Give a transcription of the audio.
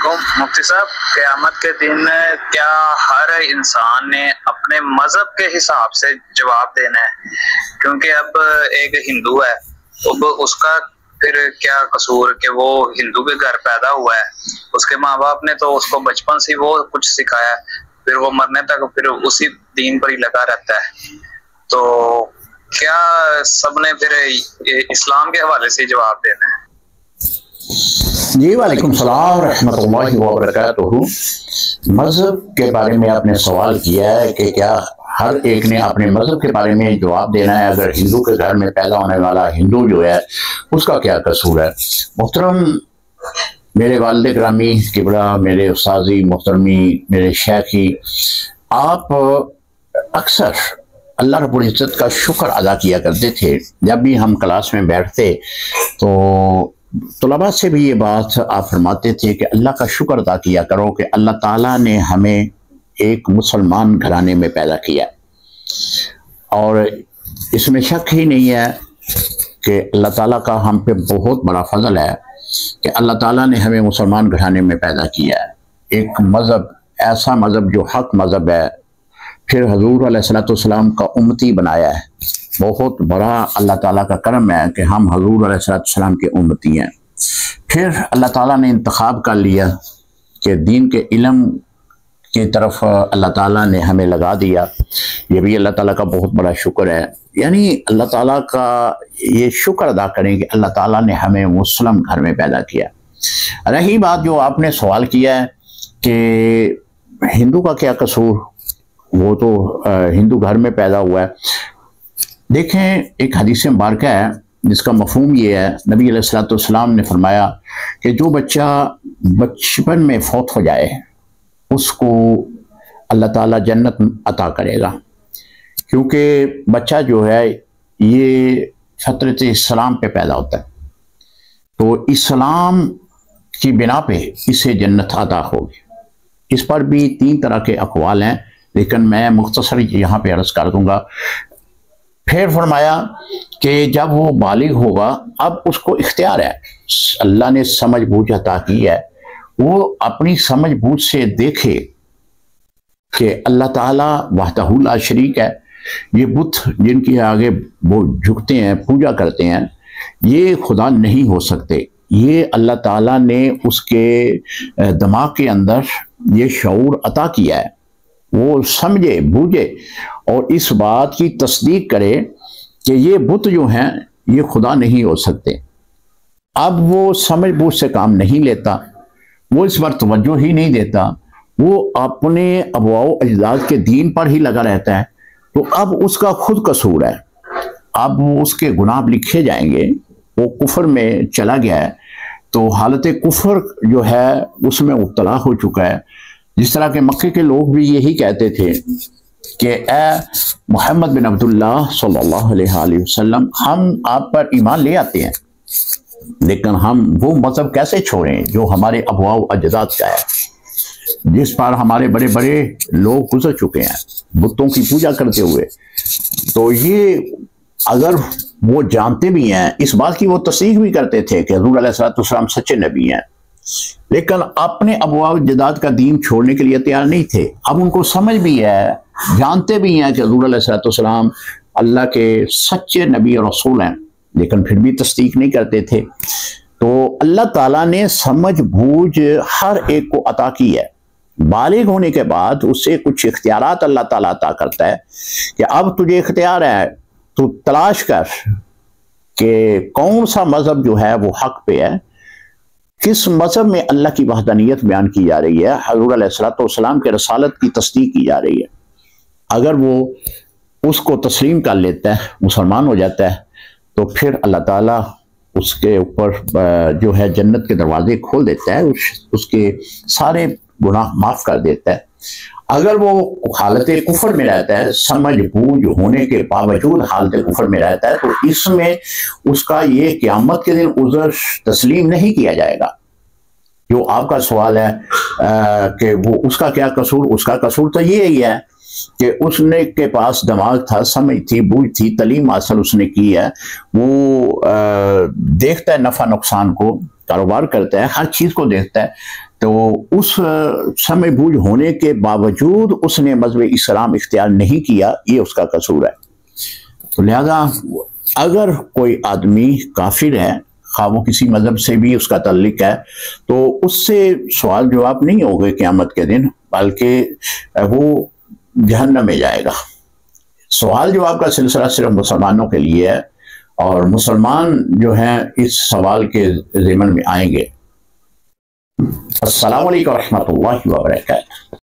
علیکم مفتی صاحب، قیامت کے دن کیا ہر انسان نے اپنے مذہب کے حساب سے جواب دینا ہے؟ کیونکہ اب ایک ہندو ہے، اب اس کا پھر کیا قصور کہ وہ ہندو کے گھر پیدا ہوا ہے، اس کے ماں باپ نے تو اس کو بچپن سے وہ کچھ سکھایا، پھر وہ مرنے تک پھر اسی دین پر ہی لگا رہتا ہے، تو کیا سب نے پھر اسلام کے حوالے سے جواب دینا ہے؟ جی وعلیکم السلام ورحمۃ اللہ وبرکاتہ۔ مذہب کے بارے میں آپ نے سوال کیا ہے کہ کیا ہر ایک نے اپنے مذہب کے بارے میں جواب دینا ہے؟ اگر ہندو کے گھر میں پیدا ہونے والا ہندو جو ہے اس کا کیا قصور ہے؟ محترم میرے والد گرامی کبرا، میرے استاذی محترمی، میرے شیخی، آپ اکثر اللہ رب العزت کا شکر ادا کیا کرتے تھے۔ جب بھی ہم کلاس میں بیٹھتے تو طلباء سے بھی یہ بات آپ فرماتے تھے کہ اللہ کا شکر ادا کیا کرو کہ اللہ تعالیٰ نے ہمیں ایک مسلمان گھرانے میں پیدا کیا، اور اس میں شک ہی نہیں ہے کہ اللہ تعالیٰ کا ہم پہ بہت بڑا فضل ہے کہ اللہ تعالیٰ نے ہمیں مسلمان گھرانے میں پیدا کیا ہے، ایک مذہب، ایسا مذہب جو حق مذہب ہے، پھر حضور علیہ السلام کا امتی بنایا ہے۔ بہت بڑا اللہ تعالیٰ کا کرم ہے کہ ہم حضور علیہ السلام کے امتی ہیں۔ پھر اللہ تعالیٰ نے انتخاب کر لیا کہ دین کے علم کی طرف اللہ تعالیٰ نے ہمیں لگا دیا، یہ بھی اللہ تعالیٰ کا بہت بڑا شکر ہے۔ یعنی اللہ تعالیٰ کا یہ شکر ادا کریں کہ اللہ تعالیٰ نے ہمیں مسلم گھر میں پیدا کیا۔ رہی بات جو آپ نے سوال کیا ہے کہ ہندو کا کیا قصور، وہ تو ہندو گھر میں پیدا ہوا ہے۔ دیکھیں، ایک حدیث مبارکہ ہے جس کا مفہوم یہ ہے، نبی علیہ السلام نے فرمایا کہ جو بچہ بچپن میں فوت ہو جائے اس کو اللہ تعالیٰ جنت عطا کرے گا، کیونکہ بچہ جو ہے یہ فطرت اسلام پہ پیدا ہوتا ہے، تو اسلام کی بنا پہ اسے جنت عطا ہوگی۔ اس پر بھی 3 طرح کے اقوال ہیں، لیکن میں مختصر یہاں پہ عرض کر دوں گا۔ پھر فرمایا کہ جب وہ بالغ ہوگا اب اس کو اختیار ہے، اللہ نے سمجھ بوجھ عطا کی ہے، وہ اپنی سمجھ بوجھ سے دیکھے کہ اللہ تعالیٰ وحدہ لا شریک ہے، یہ بت جن کے آگے وہ جھکتے ہیں، پوجا کرتے ہیں، یہ خدا نہیں ہو سکتے۔ یہ اللہ تعالیٰ نے اس کے دماغ کے اندر یہ شعور عطا کیا ہے، وہ سمجھے بوجھے اور اس بات کی تصدیق کرے کہ یہ بت جو ہیں یہ خدا نہیں ہو سکتے۔ اب وہ سمجھ بوجھ سے کام نہیں لیتا، وہ اس پر توجہ ہی نہیں دیتا، وہ اپنے آباء و اجداد کے دین پر ہی لگا رہتا ہے، تو اب اس کا خود قصور ہے، اب اس کے گناہ لکھے جائیں گے۔ وہ کفر میں چلا گیا ہے تو حالت کفر جو ہے اس میں مبتلا ہو چکا ہے۔ جس طرح کہ مکے کے لوگ بھی یہی کہتے تھے کہ اے محمد بن عبداللہ صلی اللہ علیہ وسلم، ہم آپ پر ایمان لے آتے ہیں، لیکن ہم وہ مذہب کیسے چھوڑیں جو ہمارے آباء و اجداد کا ہے، جس پر ہمارے بڑے بڑے لوگ گزر چکے ہیں بتوں کی پوجا کرتے ہوئے۔ تو یہ اگر وہ جانتے بھی ہیں، اس بات کی وہ تصدیق بھی کرتے تھے کہ حضور علیہ السلام سچے نبی ہیں، لیکن اپنے آباء و اجداد کا دین چھوڑنے کے لیے تیار نہیں تھے۔ اب ان کو سمجھ بھی ہے، جانتے بھی ہیں کہ حضور علیہ السلام اللہ کے سچے نبی اور رسول ہیں، لیکن پھر بھی تصدیق نہیں کرتے تھے۔ تو اللہ تعالیٰ نے سمجھ بوجھ ہر ایک کو عطا کی ہے۔ بالغ ہونے کے بعد اسے کچھ اختیارات اللہ تعالیٰ عطا کرتا ہے کہ اب تجھے اختیار ہے، تو تلاش کر کہ کون سا مذہب جو ہے وہ حق پہ ہے، کس مذہب میں اللہ کی وحدانیت بیان کی جا رہی ہے، حضور علیہ السلام کے رسالت کی تصدیق کی جا رہی ہے۔ اگر وہ اس کو تسلیم کر لیتا ہے، مسلمان ہو جاتا ہے، تو پھر اللہ تعالیٰ اس کے اوپر جو ہے جنت کے دروازے کھول دیتا ہے، اس کے سارے گناہ معاف کر دیتا ہے۔ اگر وہ حالت کفر میں رہتا ہے، سمجھ بوجھ ہونے کے باوجود حالت کفر میں رہتا ہے، تو اس میں اس کا یہ قیامت کے دن عذر تسلیم نہیں کیا جائے گا۔ جو آپ کا سوال ہے کہ وہ اس کا کیا قصور، اس کا قصور تو یہی ہے کہ اس نے کے پاس دماغ تھا، سمجھ تھی، بوجھ تھی، تعلیم حاصل اس نے کی ہے، وہ دیکھتا ہے نفع نقصان کو، کاروبار کرتا ہے، ہر چیز کو دیکھتا ہے، تو اس سمجھ بوجھ ہونے کے باوجود اس نے مذہب اسلام اختیار نہیں کیا، یہ اس کا قصور ہے۔ تو لہذا اگر کوئی آدمی کافر ہے، خواہ وہ کسی مذہب سے بھی اس کا تعلق ہے، تو اس سے سوال جواب نہیں ہوگا قیامت کے دن، بلکہ وہ جہنم میں جائے گا۔ سوال جواب کا سلسلہ صرف مسلمانوں کے لیے ہے، اور مسلمان جو ہیں اس سوال کے ضمن میں آئیں گے۔ السلام علیکم ورحمۃ اللہ وبرکاتہ۔